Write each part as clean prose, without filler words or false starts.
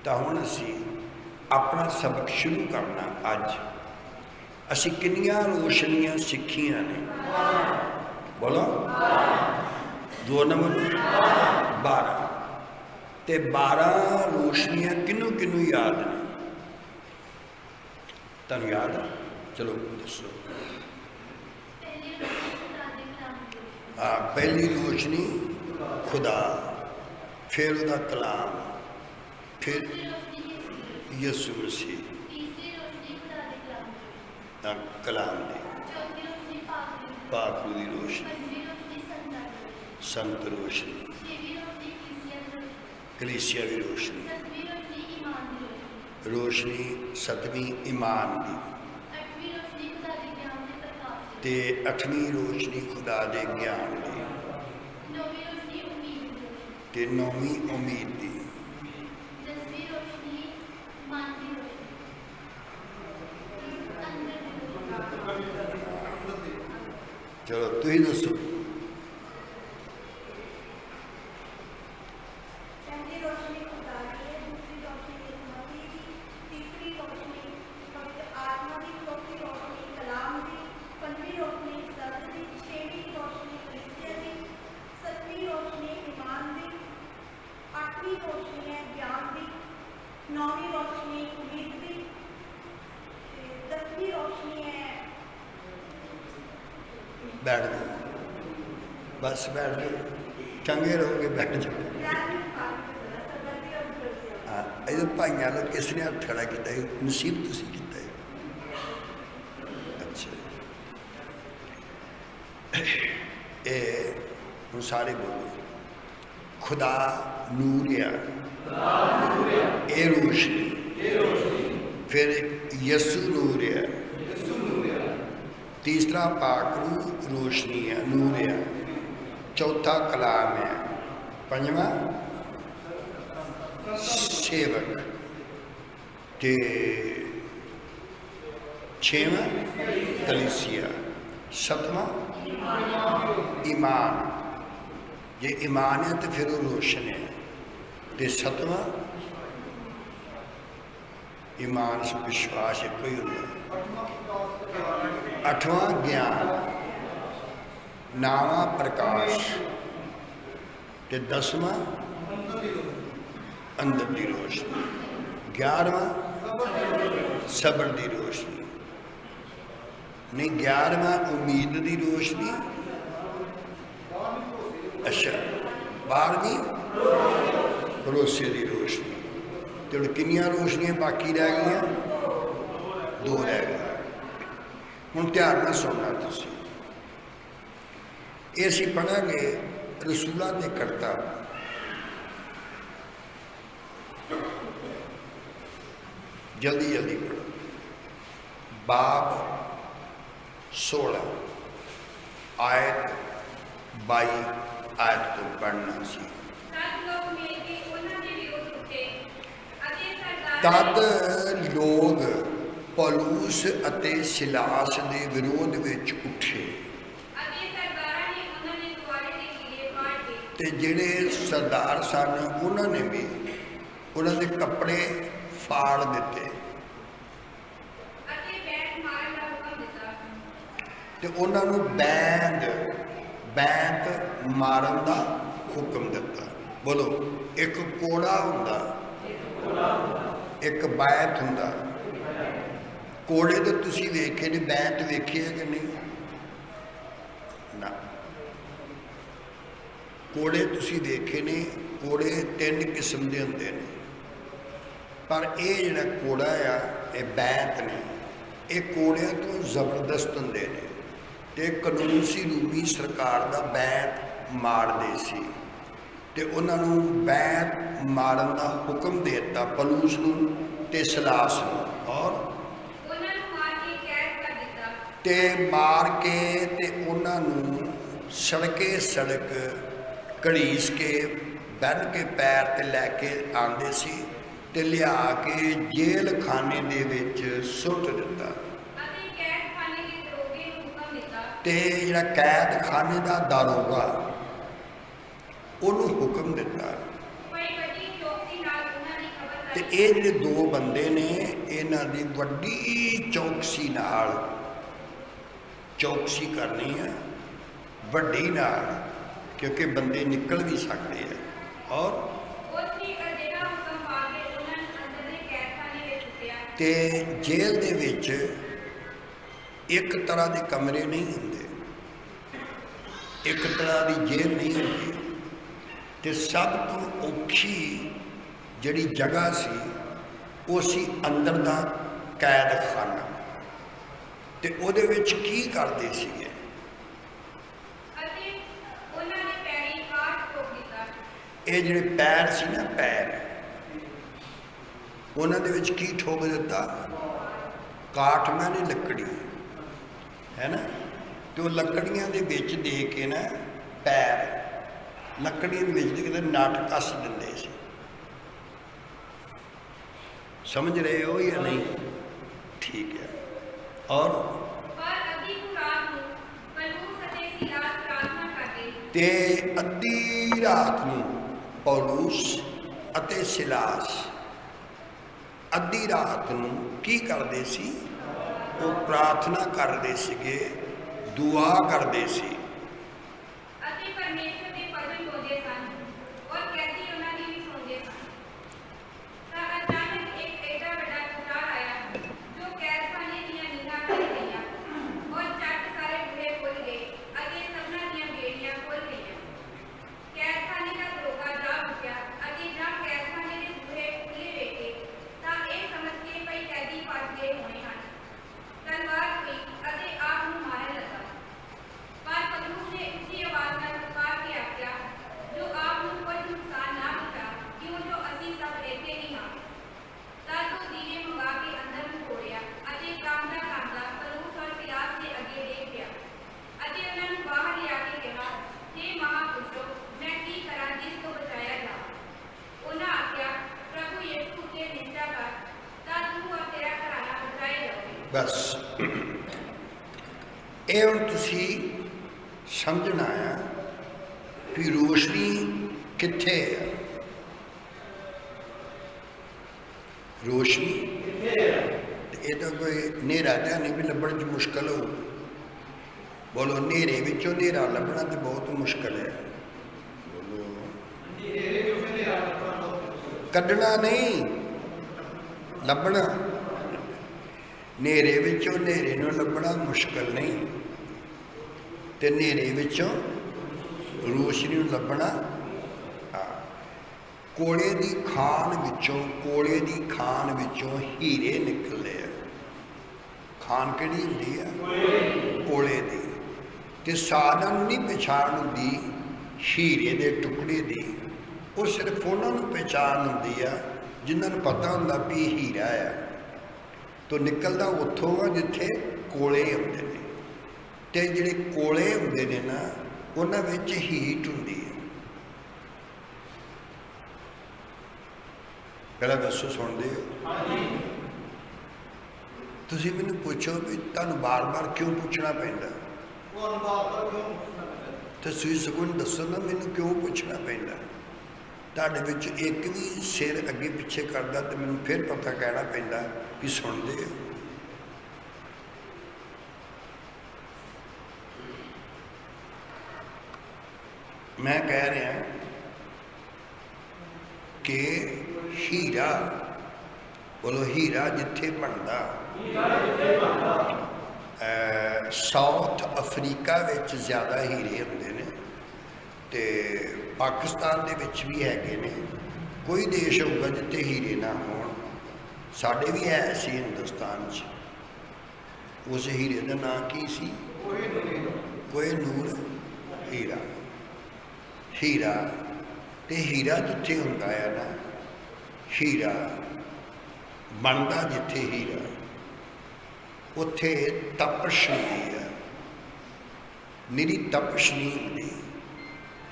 तो हुण असी अपना सबक शुरू करना। अज असी कितनियां रोशनियां सिखियां ने? बोलो। 2 नंबर 12। ते 12 रोशनियां किनू किनू याद ने? तुहानू याद है? चलो दसो। हाँ, पहली रोशनी खुदा, फिर उसका कलाम, फिर यसू मसीह कलाम दी, पाक दी रोशनी, संत रोशनी, कलीसिया की रोशनी, रोशनी 7वीं ईमान दी, ते 8वीं रोशनी खुदा दे ज्ञान दी, ते 9वीं उम्मीद दी, चलो तुम दसो। बैठ जाओ, बस बैठ जाओ, चंगे रहोगे, बैठ जाओ। हाँ, इधर भाइयों का किसने हथ खड़ा किया? नसीब तुसी किया। अच्छा, ये हम सारे बोलो, खुदा नूर है, ये रोशनी, फिर यसू नूर है, तीसरा पाकरू रोशनी है, नूर है, चौथा कलाम है, पंजवा सेवक, ते 6वां कलीसिया, 7वां ईमान। जे ईमान है तो फिर वो रोशन है, ते 7वां ईमान से विश्वास एक ही होता। 8वां ज्ञान, 9वां प्रकाश, ते 10वां अंदर की रोशनी, 11वां सबर की रोशनी, नहीं 11वां उम्मीद की रोशनी। अच्छा, 12वीं भरोसे की रोशनी। तो कितनियां रोशनियां बाकी रह गई? 2 रह गई। हुण ध्यान नाल सुनना तुसीं। ये असीं पढ़ांगे रसूलां दे करता, जल्दी जल्दी पढ़ो। बाब 16 आयत 22 आयत तो पढ़ना सी। तद लोग पौलुस अते सिलास के विरोध विच उठे, ते जिहड़े सरदार सन उन्होंने भी उन्होंने कपड़े फाड़ दिते, ते उन्होंने बैंत मारन का हुक्म दिता। बोलो, एक कोड़ा हुंदा, एक बैंत हुंदा। कोड़े तो तुसीं वेखे ने, बैंत वेखे है कि नहीं? ना, कोड़े तुसीं देखे ने। कोड़े 3 किस्म के होंदे ने, पर यह जिहड़ा कोड़ा आ, ये बैंत ने, ये कोड़ियां तो जबरदस्त होंदे ने। ते कानूसी रूमी सरकार का बैंत मारदे सी, ते उन्होंने बैंत मारन का हुक्म दे दिता पौलुस नूं ते सिलास नूं, और ते मार के ते उन्होंने सड़के सड़क घड़ीस के बन के पैर ते लैके आंदे सी, ते लिया के जेल खाने दे विच सुट दिता। ते जिहड़ा कैद खाने का दारोगा उन्होंने हुक्म दिता ਤੇ ਇਹ ਜਿਹੜੇ ਦੋ ਬੰਦੇ ਨੇ ਇਹਨਾਂ ਦੀ ਵੱਡੀ ਚੌਕਸੀ ਕਰਨੀ ਹੈ, ਵੱਡੀ ਨਾਲ, क्योंकि बंदे निकल भी सकते हैं। और ते जेल दे विच एक तरह के कमरे नहीं होंगे, एक तरह की जेल नहीं होंगी। ते सब तो औखी जिहड़ी जगह सी वो सी अंदर दा कैद खाना। ते उहदे विच की करदे सीगे, ये जिहड़े पैर सी ना, पैर उन्हां दे विच की ठोक दिता, काठमां ने लकड़ी है ना, तो लकड़ियां दे विच दे के ना पैर लकड़ियां दे विच दे के नट कस दिंदे सी। समझ रहे हो या नहीं? ठीक है। और ते अद्धी रात नूं पौलुस अते सिलास अद्धी रात नूं की करदे सी? वो प्रार्थना करदे सीगे, दुआ करदे सी। बस ये हुण तुसी समझना है कि रोशनी कित्थे है। रोशनी ये तो कोई नेरा तो नहीं भी लभण च मुश्किल हो। बोलो नेरे विचों नेरा लभना तो बहुत मुश्किल है। बोलो कढ़ना नहीं, लभना। नेरे विचों नेरे नूं लभना मुश्किल नहीं, ते नेरे विचों रोशनी नूं लभना। कोले दी खान विचों हीरे निकले। खान किहड़ी हुंदी है? कोले दी। ते सारिआं नूं नहीं पहचान हुंदी हीरे दे टुकड़े दी, वो सिर्फ उन्हां नूं पहचान हुंदी है जिन्हां नूं पता हुंदा भी हीरा है। तो निकलदा उत्थों आ जिथे कोले हुंदे ने, ते जिहड़े कोले हुंदे ने ना उन्हां विच हीट हुंदी है। पहला दसो सुणदे हो? तुसीं मैनूं पुछो भी तुहानूं बार बार क्यों पुछना पैंदा? तो तुसीं सगों दसो ना मैनूं क्यों पुछना पैंदा? तुहाडे विच एक भी सिर अगे पिछे करदा तो मैनूं फिर पता कहना पैंदा कि सुणदे हो। मैं कह रहा कि हीरा, बोलो हीरा जिथे बनदा। साउथ अफ्रीका विच ज़्यादा हीरे हुंदे ने, ते पाकिस्तान दे विच भी हैगे ने। कोई देश होगा जिथे हीरे ना होण। साडे भी है सी हिंदुस्तान च। उस हीरे का नाम की सी? कोहिनूर हीरा। हीरा ते हीरा जिथे हुंदा है ना, हीरा बनदा जिथे हीरा, उत्थे तपश हुंदी है। निरी तपश नहीं हुंदी।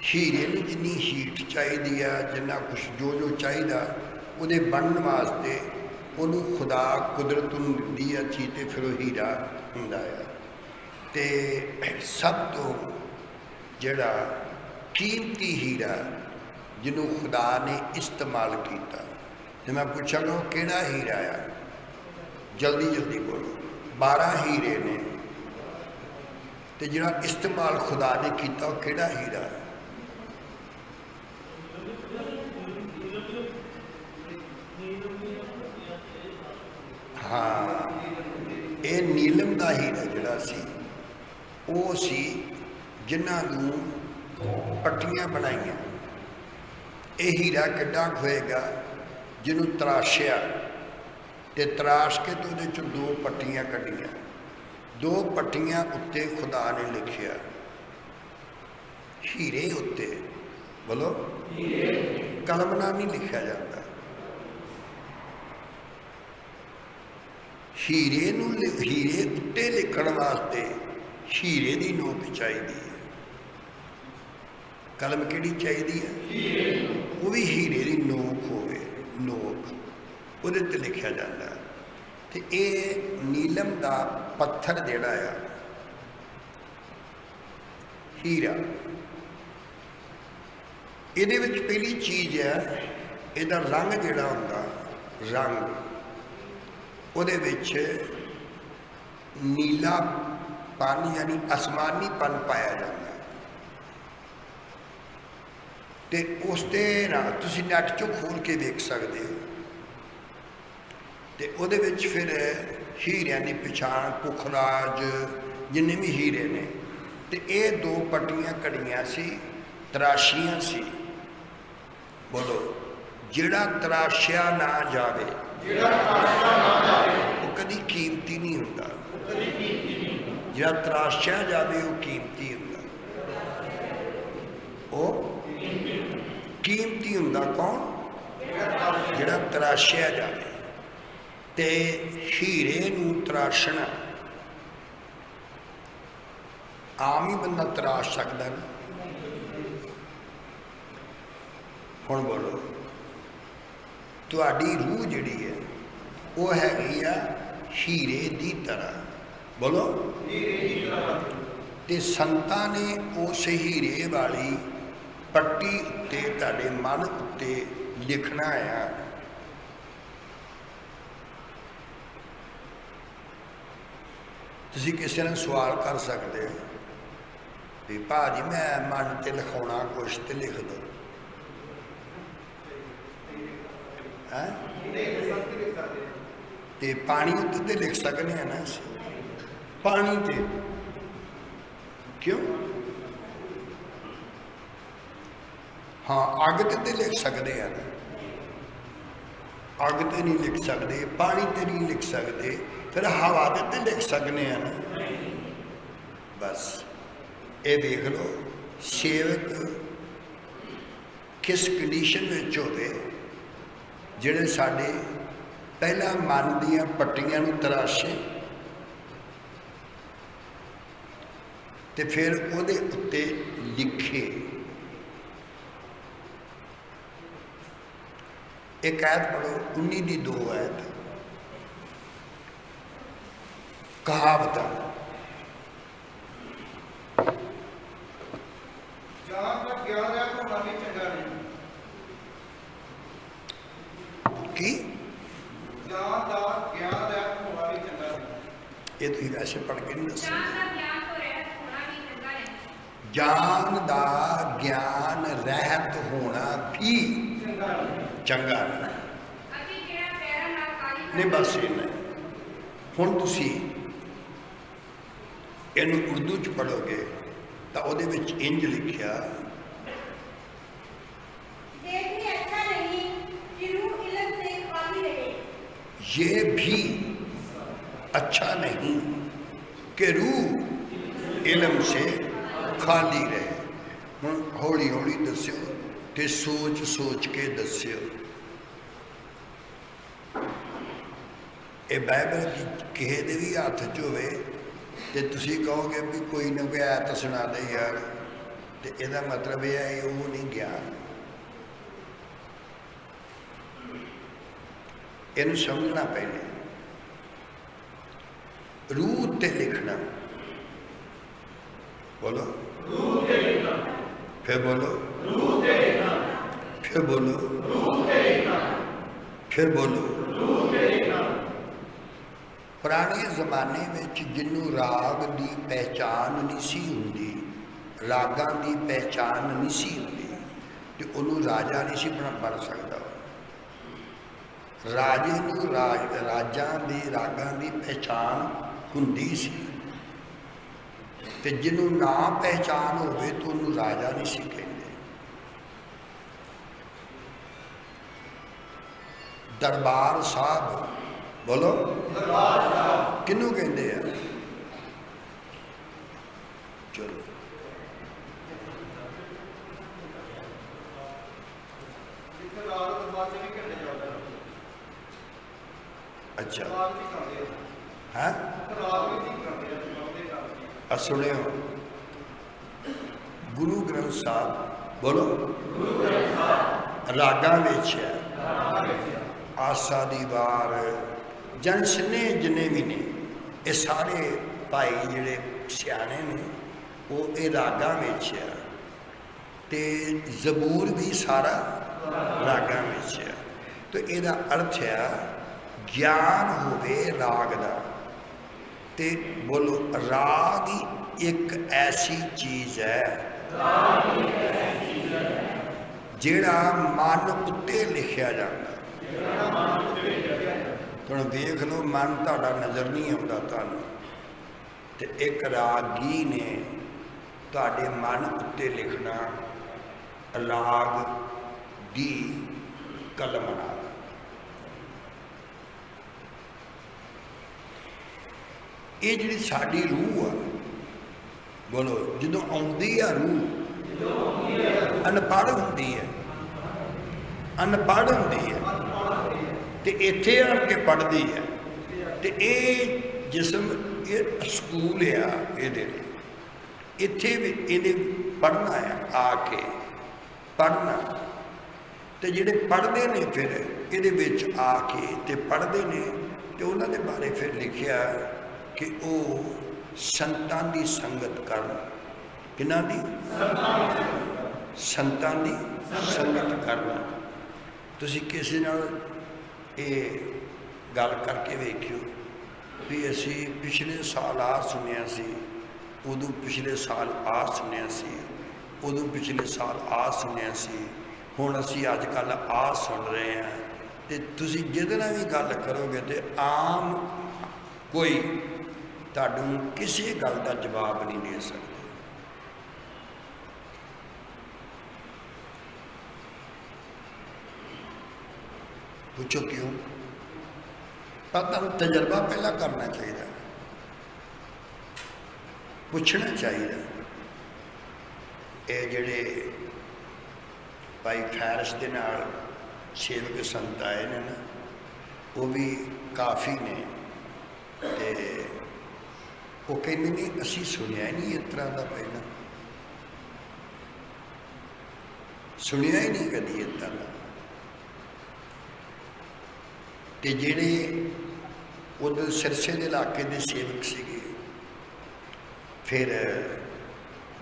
हीरे नूं जिन्नी हीट चाहिदी है, जिन्ना कुछ जो जो चाहिदा उहदे बनन वास्ते उन्होंने खुदा कुदरत दी है चीज़, तो फिर वो हीरा हुंदा है। ते सब तो जिहड़ा कीमती हीरा जिन्हों खुदा ने इस्तेमाल किया तो मैं पूछांगा वो केड़ा हीरा आ? जल्दी जल्दी बोलो। 12 हीरे ने, तो जिहड़ा इस्तेमाल खुदा ने किया वो केड़ा हीरा है? हाँ, ये नीलम का हीरा जिहड़ा सी वो सी जिन्हां नूं पट्टियां बनाईयां। ये हीरा किड्डा होएगा जिन्हों तराशिया ते तराश के तो उहदे चों 2 पट्टियां कड्डियां। 2 पट्टियां उत्ते खुदा ने लिखिया हीरे उत्ते, बोलो कलम नाल नहीं लिखा जाता। हीरे नूं हीरे उत्ते लिखण वास्ते हीरे दी नोक चाहिदी है। कलम किहड़ी चाहिदी है? वो भी हीरे दी नोक होवे, नोक उहदे ते लिखिया जाता है। तो ये नीलम का पत्थर जिहड़ा आ हीरा, इहदे विच पहली चीज़ है इहदा रंग जिहड़ा हुंदा, रंग उहदे विच नीला पानी यानी आसमानीपन पाया जाता है। तो उसते ना तुसीं नैट चों खोल के देख सकते हो। तो उहदे विच फिर हीरियां की पछाण पुखराज जिन्ने भी हीरे ने, तो ये 2 पट्टियां कड़ियां सी, तराशियां सी। बोलो जिहड़ा तराशिया ना जावे वो कदी कीमती नहीं हुंदा, जिहड़ा तराशिया जावे वो कीमती हुंदा। वो कीमती हुंदा कौन? जिहड़ा तराशिया जावे। ते हीरे नूं तराशना आम ही बंदा तराश सकदा ना। हुण बोलो तुहाडी रूह जिहड़ी है वो हैगी आ हीरे दी तरह, बोलो ते संतां ने उस हीरे वाली पट्टी उत्ते तुहाडे मन उत्ते लिखना है। तुसीं किसी ने सवाल कर सकते हो भी भाजी मैं मन ते लिखाउणा कुछ ते लिख दो, है ते पानी उत्ते ते लिख सकने हैं ना असीं, पानी ते क्यों? हाँ अग ते लिख सकते हैं ना, अग ते नहीं लिख सकते, पानी ते नहीं लिख सकते, फिर हवा ते लिख सकने हैं ना। बस ये देख लो सेवक किस कंडीशन में होवे जिहड़े साडे पहला मन दियां पट्टियां नूं तराशे ते फिर उहदे उत्ते लिखे। एक आयत पढ़ो 19 की 2 आयत कहावत की ये तुम वैसे पढ़ के नहीं दस। जान दा ज्ञान रहत होना भी चंगा नहीं। बस इन्ना हुण तुसी इनू उर्दू च पढ़ोगे तो उहदे विच इंज लिखिया ये भी अच्छा नहीं कि रूह इल्म से खाली रहे। हुण हौली हौली दस्यो ते सोच सोच के दस्यो। ये बाइबल किसी के भी हथ च होवे ते तुसी कहोगे भी कोई ना कोई आयत सुना दे यार, तो यदा मतलब यह है वो नहीं ज्ञान। इनू समझना पहले रूह ते लिखना, बोलो रूह ते लिखना, फिर बोलो रूह ते लिखना, फिर बोलो रूह ते लिखना। फिर बोलो। पुराने जमाने में जिन्हों राग की पहचान नहीं सी हुंदी, रागां की पहचान नहीं सी हुंदी, तो उन्होंने राजा नहीं सी बन सकता। राजे नूं राजां दी रागां की पहचान हुंदी सी, ते जिन्हों ना पहचान होवे तो उन्होंने राजा नहीं सी कहंदे। दरबार साहब बोलो, दरबार साहब किनू कहंदे आ? चलो अच्छा है सुनियो, गुरु ग्रंथ साहब बोलो, रागां विच आसा दी वार जन सिने जिन्ने भी ने ये सारे भाई जिहड़े सियाने ने वो ये रागां विच आ, ते जबूर भी सारा रागां विच आ। तो इहदा अर्थ है ज्ञान होवे राग दा, ते बोलो राग एक ऐसी चीज़ है जिहड़ा मन उत्ते लिखिया जाता। तुम देख लो मन तुहाडा नज़र नहीं आता तुहानूं, ते एक रागी ने तुहाडे मन उत्ते लिखना राग दी कलम नाल। ये जिहड़ी साडी रूह आ, बोलो जदों आउंदी आ रूह अनपढ़ हुंदी है, अनपढ़ हुंदी है, ते इत्थे आण के पढ़दी है। ते ये जिसम ये स्कूल आ, इहदे इत्थे भी इहदे पढ़ना है, आके पढ़ना। ते जिहड़े पढ़दे ने फिर इहदे विच आके ते पढ़दे ने, ते उन्हां दे बारे फिर लिखिया कि वो संतां दी संगत करन। किन्हां दी? संतां दी संगत करना। तुसीं किसी नाल ये गल करके वेखियो भी असी पिछले साल आ सुनिया सी, उदों पिछले साल आ सुनिया सी, उदों पिछले साल आ सुनिया सी, हुण असी अजकल आ सुन रहे हैं। तो तुसीं जिहदे नाल भी गल करोगे तो आम कोई तुहानूं किसी गल का जवाब नहीं दे सकता। पूछो क्यों? पर तुहानूं तजर्बा पहला करना चाहिए, पूछना चाहिए। ये जिहड़े भाई फैरस दे नाल सेवक संत आए ने ना, वो भी काफ़ी ने, ते वो कहते नहीं असी सुनिया ही नहीं इस तरह का, पहला सुनिया ही नहीं कभी इस तरह। ते जिहड़े उधर सिरसे के इलाके के सेवक सीगे, फिर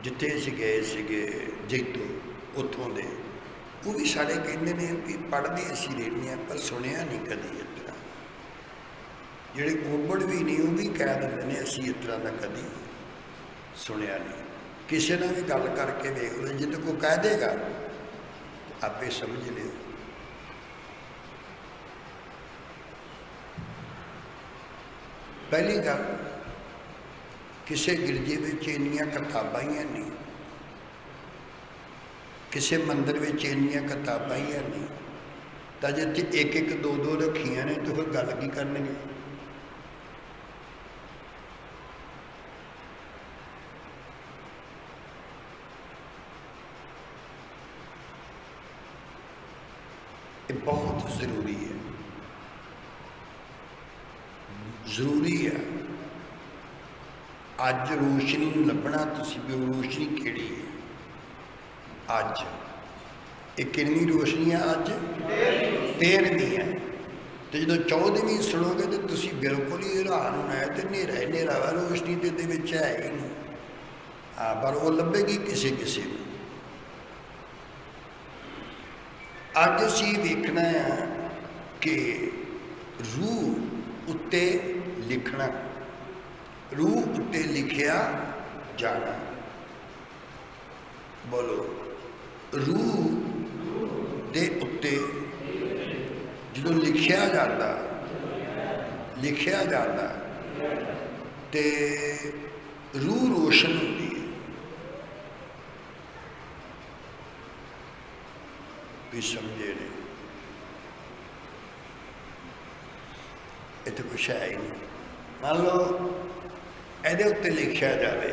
जिथे असीं गए सीगे जैतो उत्थों दे, वो भी सारे कहते हैं कि पढ़ते असीं रहने पर सुनिया नहीं कभी इस तरह। जिहड़े ओबड़ भी नहीं वो भी कह देंगे ने असीं इस तरह का कभी सुनिया नहीं। किसी ने भी गल करके देख लो, जिन्हें कोई कह देगा आपे समझ लियो। पहली गल, किसी गिरजे में इन्नियां किताबां ही नहीं, किसी मंदिर में इन्नियां किताबां ही नहीं, तो जिथे एक एक दो दो रखियां ने तो फिर गल की करनगे। ये बहुत जरूरी है, जरूरी है। अज रोशनी लभना तुसीं भी रोशनी किहड़ी है अज, ये कितनी रोशनी है अज? 13वीं है। तो जो 14वीं सुनोगे तो तुसीं बिल्कुल ही हैरान होना है। तो नेरा नेरा वा, रोशनी तो ये है ही नहीं। हाँ, पर वो लभेगी किसी किसी को। अज असीं वेखना है कि रूह उत्ते लिखना, रूह उत्ते लिखिया जाना। बोलो, रूह दे उत्ते जो लिखिया जाता, लिखिया जाता ते रूह रोशन होती है। भी समझे नहीं, इतने कुछ है ही नहीं। मान लो ਇਹਦੇ ਉੱਤੇ ਲਿਖਿਆ ਜਾਵੇ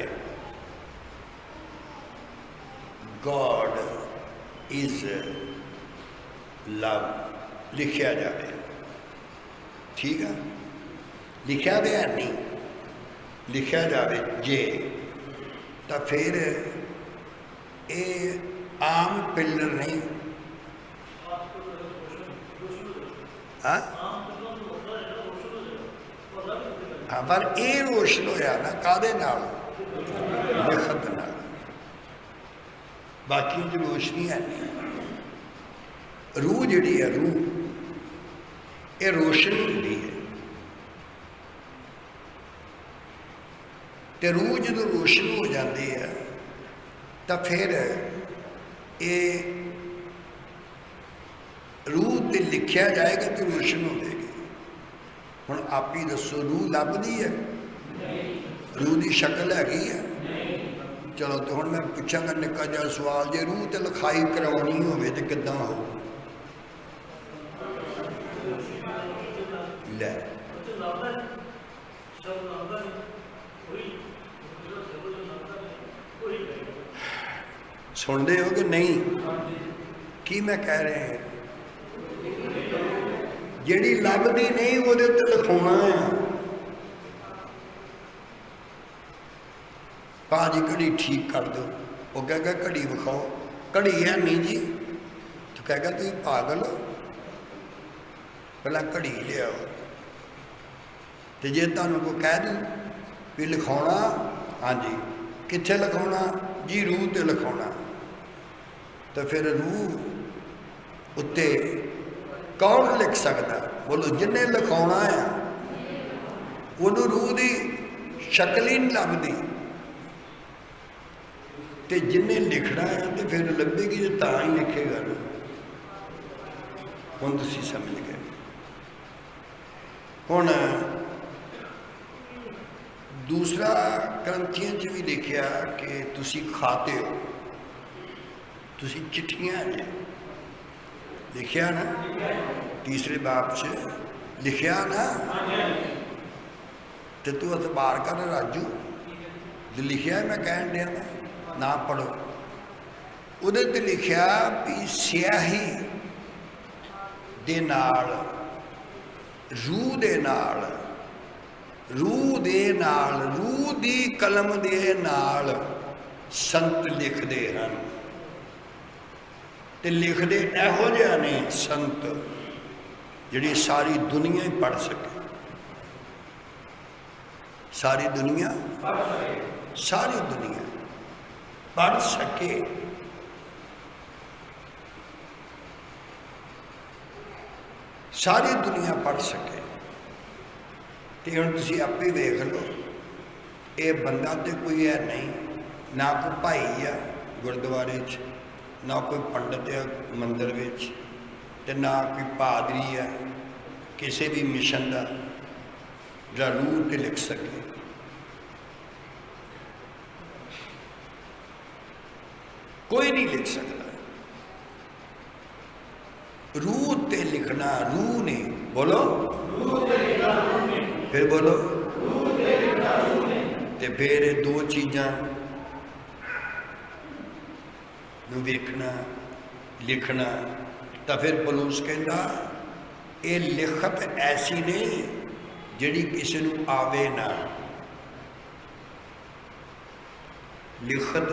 God is love, लिखिया जाए, ठीक है, लिखिया भी है नहीं, लिखिया जाए जे, तो फिर ये आम पिलर नहीं। हाँ हाँ, पर ये रोशन होया ना कादे नाल, लिखत नाल, बाकी जो रोशनी है नहीं। रूह जिहड़ी है, रूह ये रोशन होती है, तो रूह जो रोशन हो जाती है तो फिर ये रूह ते लिखिया जाएगा तो रोशन हो जाएगी। हुण आप ही दसो, रूह लभदी है? रूह की शक्ल हैगी है? चलो तो हुण मैं पूछांगा निक्का जिहा सवाल, जे रूह ते लिखाई करवानी होवे ते किद्दां हो? लै सुनते हो कि नहीं की मैं कह रहे हैं? जिहड़ी लभदी नहीं वो लिखाना है। भाजी घड़ी ठीक कर दो, वो कहेगा घड़ी विखाओ, घड़ी है नहीं जी, तो कहेगा तुम पागल हो, पहला घड़ी लियाओ। तो जे तुहानू कोई कह दूँ भी लिखाना, हाँ जी कित्थे लिखाना जी, रूह ते लिखाना, तो फिर रूह उत्ते कौन लिख सकता? बोलो, जिन्हें लिखाना है उन्होंने रूह की शक्ल ही नहीं लभदी, तो जिन्हें लिखना है तो फिर लभेगी तो तां ही लिखेगा ना। हुण तुसीं समझ गए। हुण दूसरा ग्रंथियां च भी लिखिया कि तुसीं खाते हो, तुसीं चिट्ठियां ने लिखिया ना, तीसरे बाब से लिखिया ना, तो तू अतबार कर राजू, जो लिखिया मैं कहन दिया ना पढ़ो। उहदे ते लिखिया भी स्याही दे नाल, रूह दे नाल, रूह दे नाल, रूह दी कलम दे नाल संत लिखते हैं। तो लिखते इहो जिहा ने संत जिहड़ी सारी दुनिया ही पढ़ सके, सारी दुनिया, सारी दुनिया पढ़ सके। सारी दुनिया पढ़ सके। तो हुण तुसीं आपे देख लो, ये बंदा तो कोई है नहीं, ना कोई भाई आ गुरुद्वारे च, ना कोई पंडित है मंदिर विच, ते ना कोई पादरी है किसी भी मिशन का जो रूह ते लिख सके। कोई नहीं लिख सकता। रूह ते लिखना रूह ने, बोलो फिर बोलो, ते फिर दो चीज़ां वेखना लिखना। तो फिर पौलुस कहता ये लिखत ऐसी नहीं जिहड़ी किसी नूं आवे ना, लिखत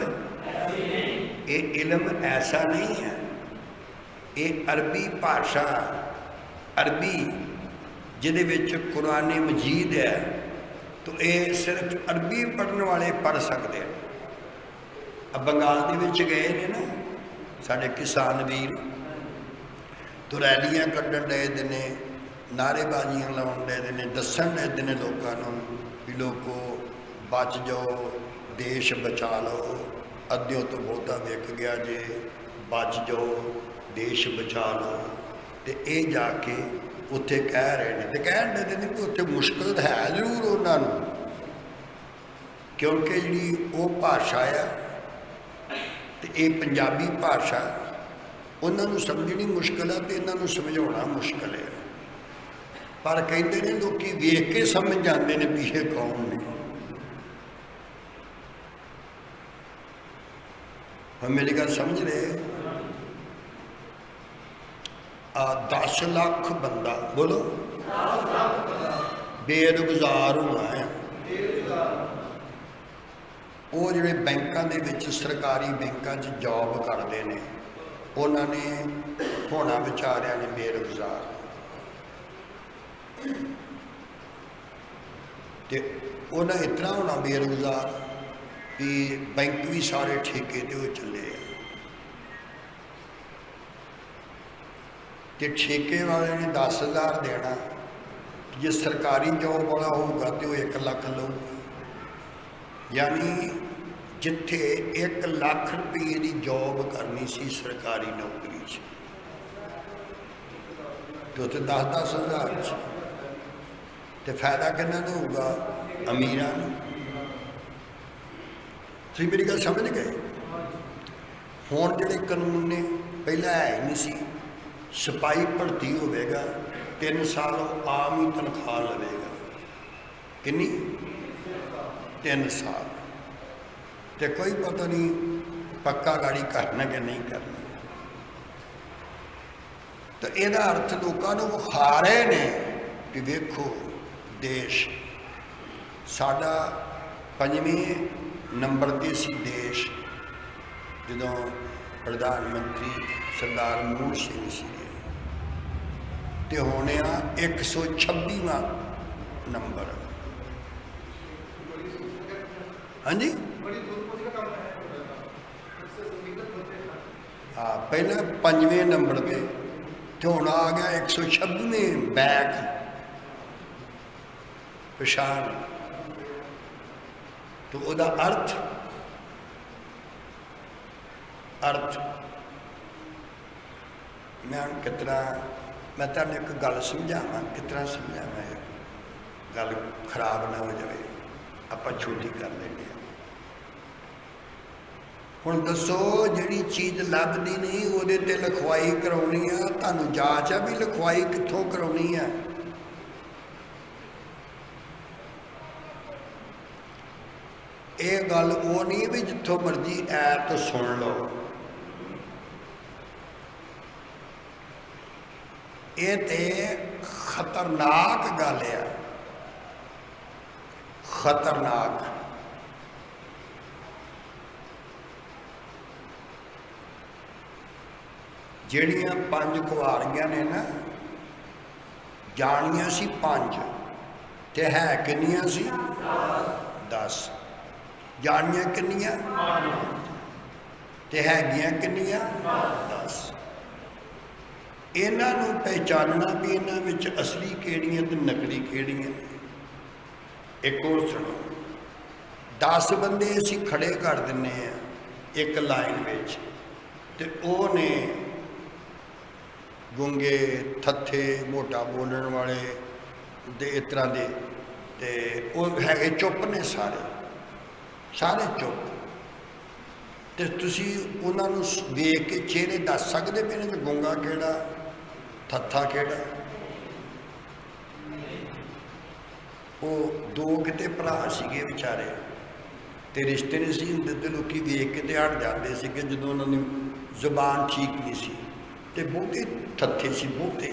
ये इलम ऐसा नहीं है, ये अरबी भाषा, अरबी जिहदे विच कुरान मजीद है, तो ये सिर्फ अरबी पढ़ने वाले पढ़ सकते हैं। अब बंगाल दे विच गए ने ना साडे किसान वीर, तो रैलियां कड्ढण डए दे ने, नारेबाजियां लाउण डए दे ने, दस्सण डए दे ने लोकां नूं भी लोगो बच जाओ, देश बचा लो, अद्धियों तो बहुता विक गया जे, बच जाओ, देश बचा लो। तो ये जाके उत्थे कह रहे हैं, तो कह रहे हैं कि उत्थे मुश्किल है जरूर उन्होंने, क्योंकि जी वो भाषा है तो ये पंजाबी भाषा उन्होंने समझनी मुश्किल है तो इन्हों समझाना मुश्किल है। पर कहते हैं लोग वेख के समझ जाते हैं भी ये कौन ने। हम मेरी गल समझ रहे? 10 लाख बंदा, बोलो बेरोजगार होना है। वो जोड़े बैंकों के सरकारी बैंकों जॉब करते हैं उन्होंने होना बेचारिया ने बेरोजगार। तो उन्हें इतना होना बेरोजगार कि बैंक भी सारे ठेके ते वो चले। तो ठेके वाले ने 10,000 देना, जे सरकारी जॉब वाला होगा तो 1 लाख लूगा। यानी जिथे 1 लाख रुपये की जॉब करनी सी सरकारी नौकरी तो उत्थे 10-10 हज़ार तो फायदा किन्ना होगा? अमीरां नूं। तुसीं मेरी गल समझ गए? हुण जिहड़े कानून ने पहला है ही नहीं सी, सिपाही भर्ती होवेगा 3 साल आम ही तनख्वाह लवेगा। कितनी? 3 साल। तो कोई पता नहीं पक्का गाड़ी करना कि नहीं करना। तो यदा अर्थ लोगों को विखा रहे ने कि वेखो देश साडा 5वें नंबर ते सी देश जदों प्रधानमंत्री सरदार मनमोहन सिंह सी, तो होने 126वां नंबर। हाँ जी, हाँ पहले 5वें नंबर पे तो हूँ आ गया 126वें बैक पछाण। तो वह अर्थ मैं कितना मैं तुहानूं एक गल समझावा, कितना समझावा गल खराब ना हो जाए, आप छोटी कर लेंगे। हुण दसो जिहड़ी चीज़ लभदी नहीं उहदे ते लिखवाई कराउणी आ, तुहानूं जांच आ भी लिखवाई कित्थों कराउणी आ? ये गल वो नहीं भी जिथों मर्जी ऐप सुन लो। ये ते खतरनाक गल है, खतरनाक। ਜਿਹੜੀਆਂ 5 ਕੁਆਰੀਆਂ ਨੇ ना ਜਾਣੀਆਂ ਸੀ 5 ਤੇ ਹੈ ਕਿੰਨੀਆਂ ਸੀ? 10। ਜਾਣੀਆਂ ਕਿੰਨੀਆਂ? ਤੇ ਹੈਗੀਆਂ ਕਿੰਨੀਆਂ? 10। ਇਹਨਾਂ ਨੂੰ ਪਹਿਚਾਨਣਾ ਵੀ ਇਹਨਾਂ ਵਿੱਚ ਅਸਲੀ ਕਿਹੜੀਆਂ ਤੇ ਨਕਲੀ ਕਿਹੜੀਆਂ। ਇੱਕ ਹੋਰ ਸੁਣੋ, 10 ਬੰਦੇ ਅਸੀਂ ਖੜੇ ਕਰ ਦਿੰਨੇ ਆ ਇੱਕ ਲਾਈਨ ਵਿੱਚ, ਤੇ ਉਹ ਨੇ गूंगे, थत्थे, मोटा बोलने वाले ते इस तरह के, तो वो है चुप ने सारे सारे चुप। तो तुसी उन्होंने देख के चेहरे दस सकते पे कि गूंगा केड़ा, थत्था केड़ा? वो 2 किते भरा सीगे बेचारे, तो रिश्ते नहीं सी हुंदे, तो लोग देख के तो हट जाते थे जो उन्होंने जुबान ठीक नहीं सी, तो बहुते थत्थे सी बहुते।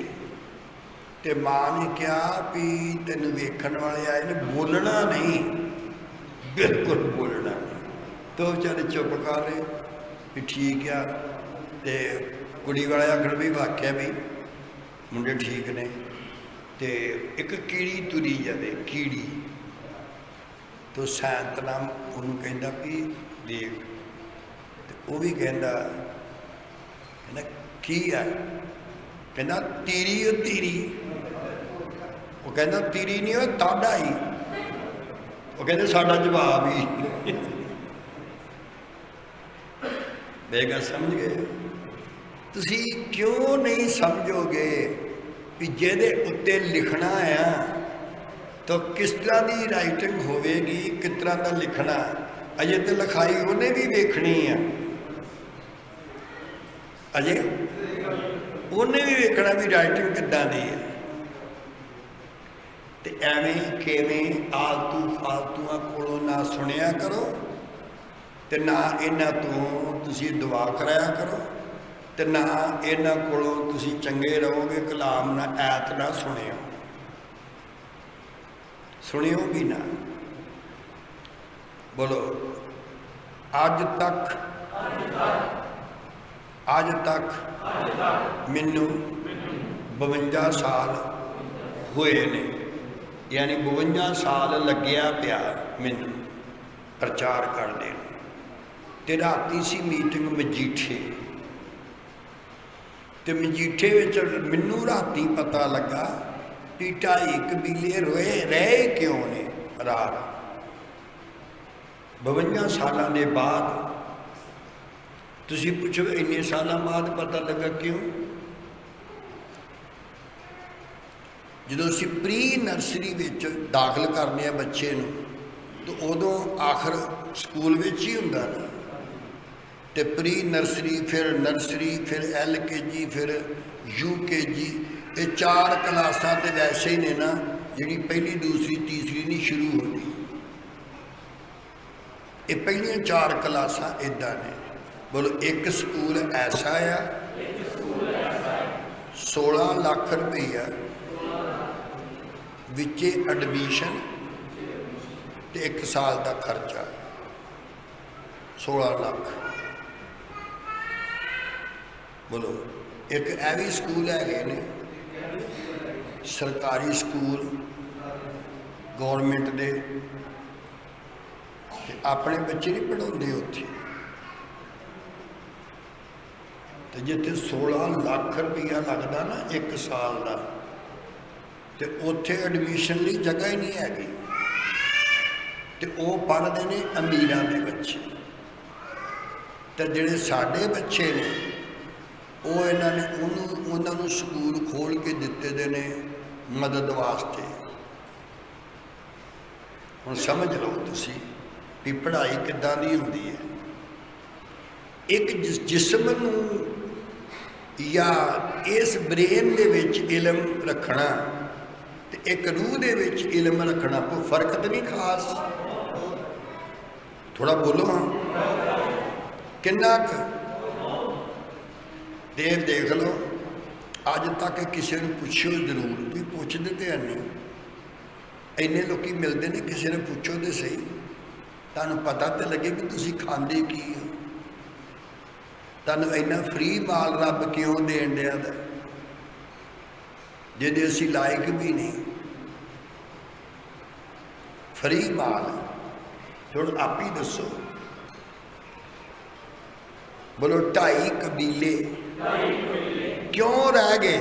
तो माँ ने कहा भी तेन वेखण वाले आए ने, बोलना नहीं, बिल्कुल बोलना नहीं। तो बेचारे चुप कर रहे भी ठीक आ। तो कुड़ी वाले आखिर भी वाक्या भी मुंडे ठीक ने। तो एक कीड़ी तुरी जाए, कीड़ी। तो सैंतनाम उन्होंने कहता भी देख, तो वह भी कहता की है? कहना तीरी ओ तीरी, वो कहना तीरी नहीं हो ताड़ा ही, वो कहते साडा जवाब ही। बेगा समझ गए? तुसी क्यों नहीं समझोगे कि जेदे उत्ते लिखना है तो किस तरह की राइटिंग होवेगी, किस तरह का लिखना। अजे तो लिखाई उन्हें भी वेखनी है, अजे उन्हें भी वेखना भी राइटिंग किद्दां दी है। तो एवें किवें आलतू फालतूआ कोलों ना सुनिया करो, तो ना इन्हां तो तुसी दुआ कराया करो, तो ना इन्हां कोलों तुसी चंगे रहोगे। कलाम ना ऐत ना सुनियो, सुनियो भी ना। बोलो अज तक मैनू 52 साल होए ने, यानी 52 साल लग्या पिया मैनू प्रचार करने। ते राती सी मीटिंग मजीठे, तो मजीठे मैनू राती पता लगा कि 2.5 कबीले रहे क्यों ने रात 52 सालों के बाद। तुसी पूछो इन्ने साल बाद पता लगा क्यों? जो असी प्री नर्सरी दाखिल करने बच्चे नूं, तो उदों आखिर स्कूल ही हुंदा ना, तो प्री नर्सरी फिर नर्सरी फिर LKG फिर UKG, ये 4 क्लासां तो वैसे ही ने ना, जी पहली दूसरी तीसरी नहीं शुरू होती। ये पहलियां 4 क्लासां इदां ने। बोलो एक स्कूल ऐसा आ 16 लाख रुपया विचे एडमिशन तो 1 साल का खर्चा 16 लाख। बोलो एक ऐ भी स्कूल है ने सरकारी स्कूल गौरमेंट दे, अपने बच्चे नहीं पढ़ाते उत्थे, तो जिथे 16 लाख रुपया लगता ना 1 साल का, तो उत्थे एडमिशन ली जगह ही नहीं हैगी। तो वो पढ़ते हैं अमीरां दे बच्चे, तो जिहड़े साडे बच्चे ने वो इन्होंने उन्होंने स्कूल खोल के दिते दे ने मदद वास्ते। हुण समझ लो तुसी भी पढ़ाई किद्दां दी हुंदी है। एक जिस्म नूं या इस ब्रेन दे विच इलम रखना ते एक रूह दे विच इलम रखना कोई फर्क तो नहीं खास? थोड़ा बोलो हाँ, किन्ना देर देख लो। अज तक किसी को पूछो जरूर, भी पूछते तो है नहीं, इन्ने लोग मिलते हैं, किसी ने पूछो तो सही, तुहानू पता तो लगे कि तुसी खांदे की हो, तुहानू इन्ना फ्री माल रब क्यों देन दिया जिहदे असी लायक भी नहीं। फ्री माल हुण आप ही दसो। बोलो 2.5 कबीले क्यों रह गए?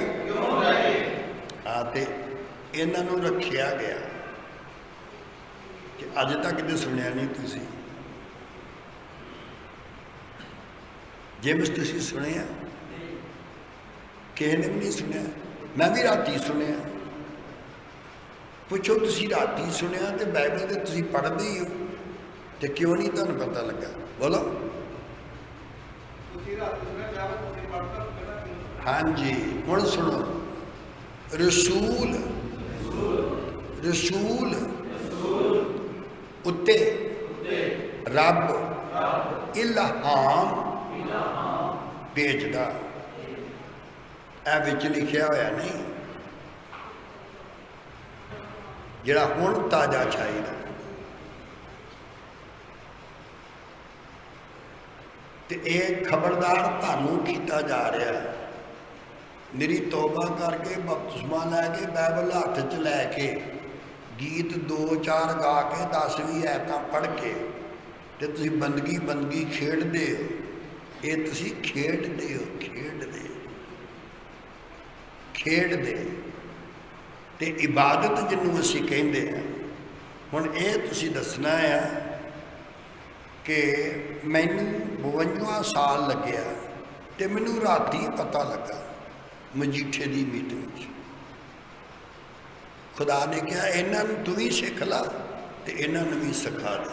आते इन्हों रखिया गया कि अज तक तो सुनिया नहीं तुसी। जेम्स तुसी सुनिया? किसी ने भी नहीं सुनिया। मैं भी राती सुनिया। पुछो तुसी राती सुनिया तो बाइबल तो तुसी पढ़ते ही हो, तो क्यों नहीं तुहानू पता लगा? बोलो। हाँ जी, हुण सुनो। रसूल रसूल उत्ते रब इल्हाम भेजदा, ऐ विच लिखिया होया नहीं, जिहड़ा हुण ताजा चाहिदा। तो यह खबरदार तुहानू किया जा रहा है। मेरी तौबा करके बपतिस्मा लैके बाइबल हथ च लैके गीत 2-4 गा के 10-20 ऐतां पढ़ के तो तुसी बंदगी खेडते हो। ये तुसी खेडते हो। खेडते ते इबादत जिन्हों असी कहते हैं। हुण ये तुसी दसना है कि मैनू 52 साल लग्या तो मैनू राती पता लगा मजीठे की मीटिंग खुदा ने कहा इन्हां नूं तू भी सिख ला ते इन्हां नूं भी सिखा दे।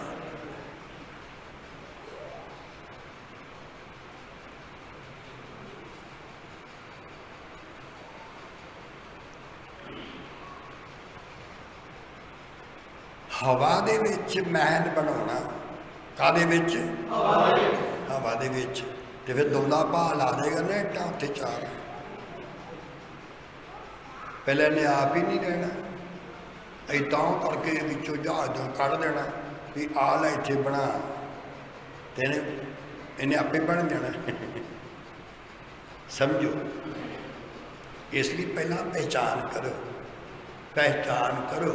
हवा दे विच महल बनाना कादे विच हवा दे विच ते फिर दौड़ा भाऽ ला देगा ना इट्टां उत्थे 4 पहले ने आप ही नहीं रहना इतां करके विचों जहाज कढ़ देना भी आ ला इत्थे बना ते इन्हें आपे बन जाना समझो। इसलिए पहला पहचान करो पहचान करो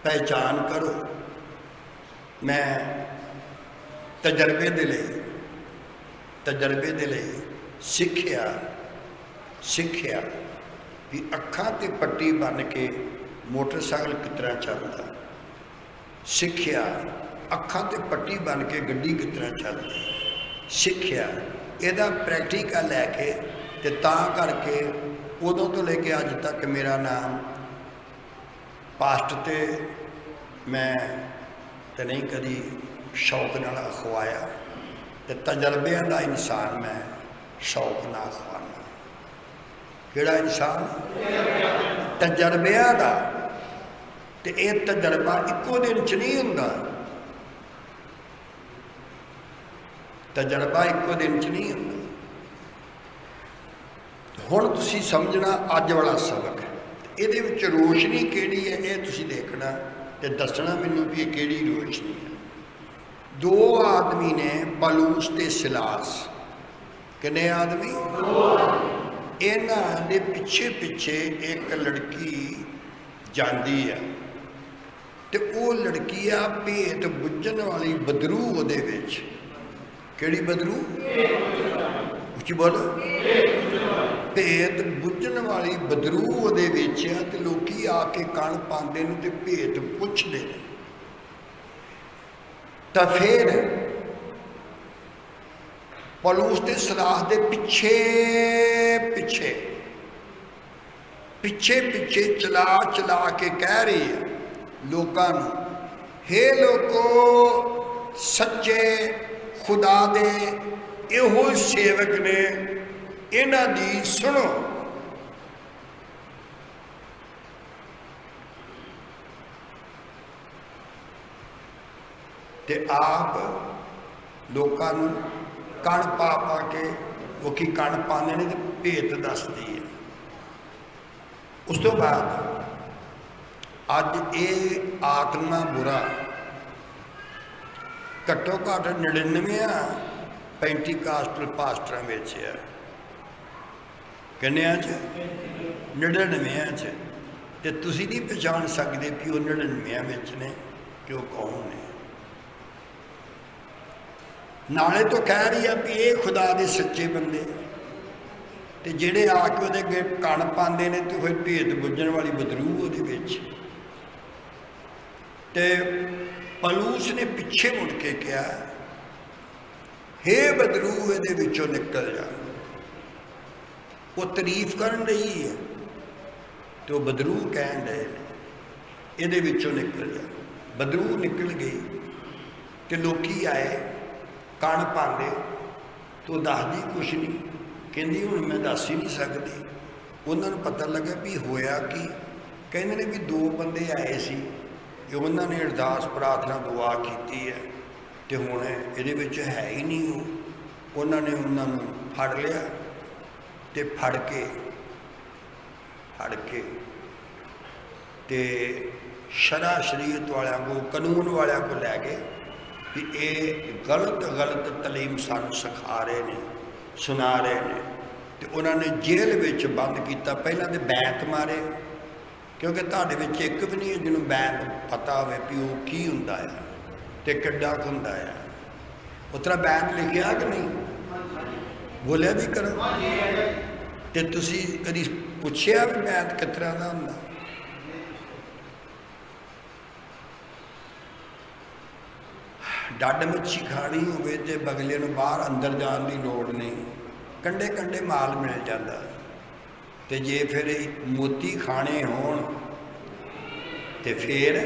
पहचान करो। मैं तजर्बे दे लई सिੱਖਿਆ भी अखां ते पट्टी बन के मोटरसाइकिल किस तरह चलता, सिੱਖਿਆ अखां ते पट्टी बन के गड्डी किस तरह चलती, सिੱਖਿਆ ਇਹਦਾ प्रैक्टिकल लैके ते तां करके उदों तो लेके अज तक मेरा नाम पास्ट ते मैं तो नहीं कभी शौक नाल अखवाया ते तजर्बियां दा इंसान मैं शौक नाल अखवाना। किहड़ा इंसान तजर्बियां दा ते ये तजर्बा इक्को दिन च नहीं हुंदा, तजर्बा इक्को दिन च नहीं हुंदा। हुण तुसीं समझना अज वाला सबक ये रोशनी केड़ी है ये तुसीं देखना ते दसना मैनूं भी केड़ी रोशनी है। 2 आदमी ने पलूस ते सिलास, कितने आदमी, इन्हां दे पिछे पिछे एक लड़की जांदी है ते वो लड़की आ भेत बुझण वाली बदरू उहदे विच। किहड़ी बदरू, उच्ची बोलो, भेत बुझण वाली बदरू उहदे विच आ ते लोकी आके कण पांदे ने ते भेत पुछदे ने। तां फिर पलूस ते सलाह दे पिछे पिछे पिछे पिछे चला चला के कह रही है लोकां नूं, हे लोको सच्चे खुदा दे इहो सेवक ने, इन्हां दी सुनो। ते आप लोकां नूं कण पा पा के वो की कण पाने ने ते भेत दसदी है। उस तो बाद अज ये आत्मा बुरा घट्टो घट्ट 99 पेंटीकास्टल पास्टरां विच है। किन्नियां च, 99 च। ते तुसीं नहीं पहचान सकते कि वो 99 विच ने कि वो कौन ने। नाले तो कह रही है भी ये खुदा दे सच्चे बंदे ते जेड़े आके उहदे अगे कण पांदे ने तो फिर भेत बुझण वाली बदरू उहदे विच। ते पलूस ने पिछे मुड़ के कहा, हे बदरू इहदे विचों निकल जा। वो तारीफ करन रही है तो बदरू कहन रहे इहदे विचों निकल जा। बदरू निकल गई ते लोकी आए कण पांदे तो दसदी कुछ नहीं, कहंदी हुण मैं दस ही नहीं सकती। उन्होंने पता लगा भी होया कि कहंदे ने भी 2 बंदे आए सी, उन्होंने अरदास प्रार्थना दुआ की है तो हुण इहदे विच है ही नहीं। उन्होंने उन्होंने फड़ लिया ते फड़ के ते शरा शरीयत वालियां को, कानून वालियां को लै गए कि ये गलत गलत तलीम सानू सिखा रहे हैं, सुना रहे हैं। तो उन्होंने जेल विच बंद किया। पहला तो बैंत मारे, क्योंकि तुहाडे विच एक भी नहीं जिन्होंने बैंत पता हो भी वो की हुंदा है ते किड्डा हुंदा है। उस तरह बैंत लिखिया कि नहीं, बोलिया भी करो। ਤੇ ਤੁਸੀਂ ਕਦੀ ਪੁੱਛਿਆ ਵੀ ਬੈਤ ਕਿਸ ਤਰ੍ਹਾਂ ਦਾ ਹੁੰਦਾ? ਡੱਡ ਮੱਛੀ ਖਾਣੀ ਹੋਵੇ ਤੇ ਬਗਲੇ ਨੂੰ ਬਾਹਰ ਅੰਦਰ ਜਾਣ ਦੀ ਲੋੜ ਨਹੀਂ, ਕੰਢੇ ਕੰਢੇ ਮਾਲ ਮਿਲ ਜਾਂਦਾ। ਤੇ ਜੇ ਫਿਰ ਮੋਤੀ ਖਾਣੇ ਹੋਣ ਤੇ ਫਿਰ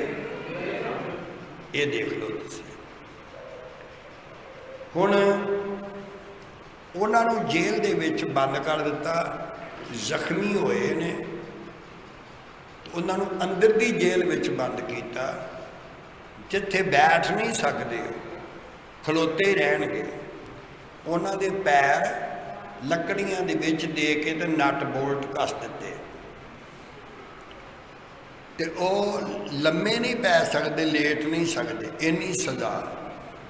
ਇਹ ਦੇਖ ਲਓ ਤੁਸੀਂ। ਹੁਣ ਉਹਨਾਂ ਨੂੰ ਜੇਲ੍ਹ ਦੇ ਵਿੱਚ ਬੰਦ ਕਰ ਦਿੱਤਾ, ਜ਼ਖਮੀ ਹੋਏ ਨੇ, ਉਹਨਾਂ ਨੂੰ ਅੰਦਰ ਦੀ ਜੇਲ੍ਹ ਵਿੱਚ ਬੰਦ ਕੀਤਾ, ਜਿੱਥੇ ਬੈਠ ਨਹੀਂ ਸਕਦੇ, ਖਲੋਤੇ ਰਹਿਣਗੇ। ਉਹਨਾਂ ਦੇ ਪੈਰ ਲੱਕੜੀਆਂ ਦੇ ਵਿੱਚ ਦੇ ਕੇ ਤੇ ਨਟ ਬੋਲਟ ਕੱਸ ਦਿੱਤੇ, ਤੇ ਉਹ ਲੰਮੇ ਨਹੀਂ ਪੈ ਸਕਦੇ, ਲੇਟ ਨਹੀਂ ਸਕਦੇ, ਇੰਨੀ ਸਜ਼ਾ।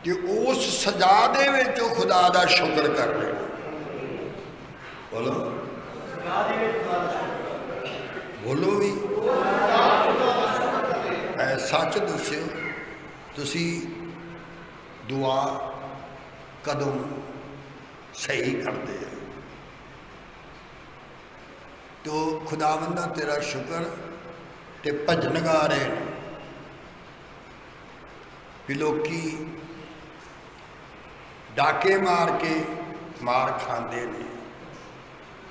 ਤੇ ਉਸ ਸਜ਼ਾ ਦੇ ਵਿੱਚ ਉਹ ਖੁਦਾ ਦਾ ਸ਼ੁਕਰ ਕਰ ਰਹੇ ਨੇ। ਬੋਲੋ ਬੋਲੋ ਵੀ ਸੱਚ ਦੱਸਿਓ, ਤੁਸੀਂ ਦੁਆ ਕਦੋਂ ਸਹੀ ਕਰਦੇ ਹੋ? ਤੋ ਖੁਦਾਵੰਦਾ ਤੇਰਾ ਸ਼ੁਕਰ। ਤੇ ਭਜਨ ਗਾ ਰਹੇ ਨੇ ਵੀ ਲੋਕੀ ਡਾਕੇ ਮਾਰ ਕੇ ਮਾਰ ਖਾਂਦੇ ਨੇ,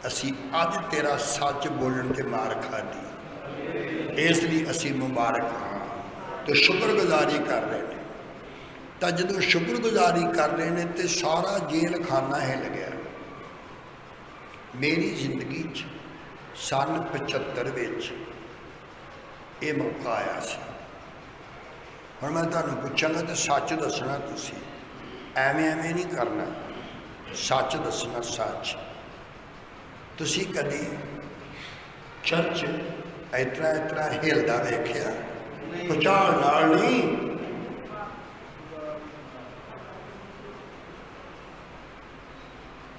ਅਸੀਂ ਅੱਜ ਤੇਰਾ ਸੱਚ ਬੋਲਣ ਤੇ ਮਾਰ ਖਾਧੀ, ਇਸ ਲਈ ਅਸੀਂ ਮੁਬਾਰਕ ਹਾਂ ਤੇ ਸ਼ੁਕਰਗੁਜ਼ਾਰੀ ਕਰ ਰਹੇ ਨੇ। ਤਾਂ ਜਦੋਂ ਸ਼ੁਕਰਗੁਜ਼ਾਰੀ ਕਰ ਰਹੇ ਨੇ ਤੇ ਸਾਰਾ ਜੇਲ੍ਹ ਖਾਨਾ ਹਿੱਲ ਗਿਆ। ਮੇਰੀ ਜ਼ਿੰਦਗੀ 'ਚ ਸੰਨ 75 ਵਿੱਚ ਇਹ ਮੌਕਾ ਆਇਆ ਸੀ। ਹੁਣ ਮੈਂ ਤੁਹਾਨੂੰ ਪੁੱਛਾਂਗਾ ਤੇ ਸੱਚ ਦੱਸਣਾ, ਤੁਸੀਂ ਐਵੇਂ ਐਵੇਂ ਨਹੀਂ ਕਰਨਾ, ਸੱਚ ਦੱਸਣਾ, ਸੱਚ। ਤੁਸੀਂ ਕਦੀ ਚਰਚ ਇਸ ਤਰ੍ਹਾਂ ਹਿਲਦਾ ਵੇਖਿਆ? ਭੁਚਾਲ ਨਾਲ ਨਹੀਂ,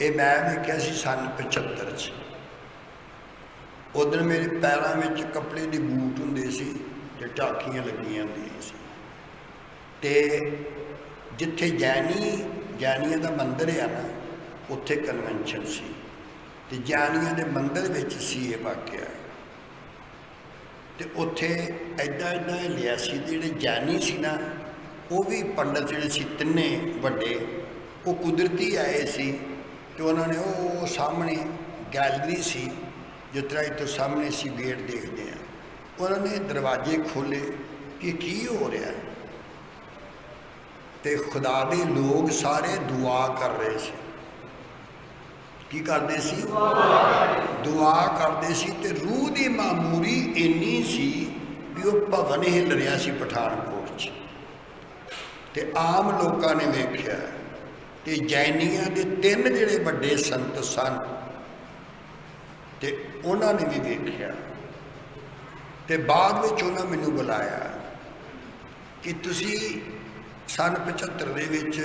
ਇਹ ਮੈਂ ਵੇਖਿਆ ਸੀ ਸੰਨ 75 'ਚ। ਉਦੋਂ ਮੇਰੇ ਪੈਰਾਂ ਵਿੱਚ ਕੱਪੜੇ ਦੇ ਬੂਟ ਹੁੰਦੇ ਸੀ ਤੇ ਟਾਕੀਆਂ ਲੱਗੀਆਂ ਹੁੰਦੀਆਂ ਸੀ, ਤੇ ਜਿੱਥੇ ਜੈਨੀਆਂ ਦਾ ਮੰਦਿਰ ਆ ਨਾ, ਉੱਥੇ ਕਨਵੈਨਸ਼ਨ ਸੀ, ਤੇ ਜੈਨੀਆਂ ਦੇ ਮੰਦਿਰ ਵਿੱਚ ਸੀ ਇਹ ਵਾਕਿਆ। ਤੇ ਉੱਥੇ ਇੱਦਾਂ ਲਿਆ ਸੀ, ਜਿਹੜੇ ਜੈਨੀ ਸੀ ਨਾ, ਉਹ ਵੀ ਪੰਡਤ ਜਿਹੜੇ ਸੀ ਤਿੰਨੇ ਵੱਡੇ, ਉਹ ਕੁਦਰਤੀ ਆਏ ਸੀ। ਤੇ ਉਹਨਾਂ ਨੇ ਉਹ ਸਾਹਮਣੇ ਗੈਲਰੀ ਸੀ, ਜਿਸ ਤਰ੍ਹਾਂ ਇੱਥੋਂ ਸਾਹਮਣੇ ਅਸੀਂ ਗੇਟ ਦੇਖਦੇ ਹਾਂ, ਉਹਨਾਂ ਨੇ ਦਰਵਾਜ਼ੇ ਖੋਲ੍ਹੇ ਕਿ ਕੀ ਹੋ ਰਿਹਾ, ਤੇ ਖੁਦਾ ਦੇ ਲੋਕ ਸਾਰੇ ਦੁਆ ਕਰ ਰਹੇ ਸੀ। ਕੀ ਕਰਦੇ ਸੀ? ਦੁਆ ਕਰਦੇ ਸੀ। ਤੇ ਰੂਹ ਦੀ ਮਾਮੂਰੀ ਇੰਨੀ ਸੀ ਵੀ ਉਹ ਭਵਨ ਹਿੱਲ ਰਿਹਾ ਸੀ ਪਠਾਨਕੋਟ 'ਚ। ਤੇ ਆਮ ਲੋਕਾਂ ਨੇ ਵੇਖਿਆ, ਤੇ ਜੈਨੀਆਂ ਦੇ 3 ਜਿਹੜੇ ਵੱਡੇ ਸੰਤ ਸਨ, ਤੇ ਉਹਨਾਂ ਨੇ ਵੀ ਵੇਖਿਆ। ਤੇ ਬਾਅਦ ਵਿੱਚ ਉਹਨਾਂ ਮੈਨੂੰ ਬੁਲਾਇਆ ਕਿ ਤੁਸੀਂ ਸੰਨ 75 ਦੇ ਵਿੱਚ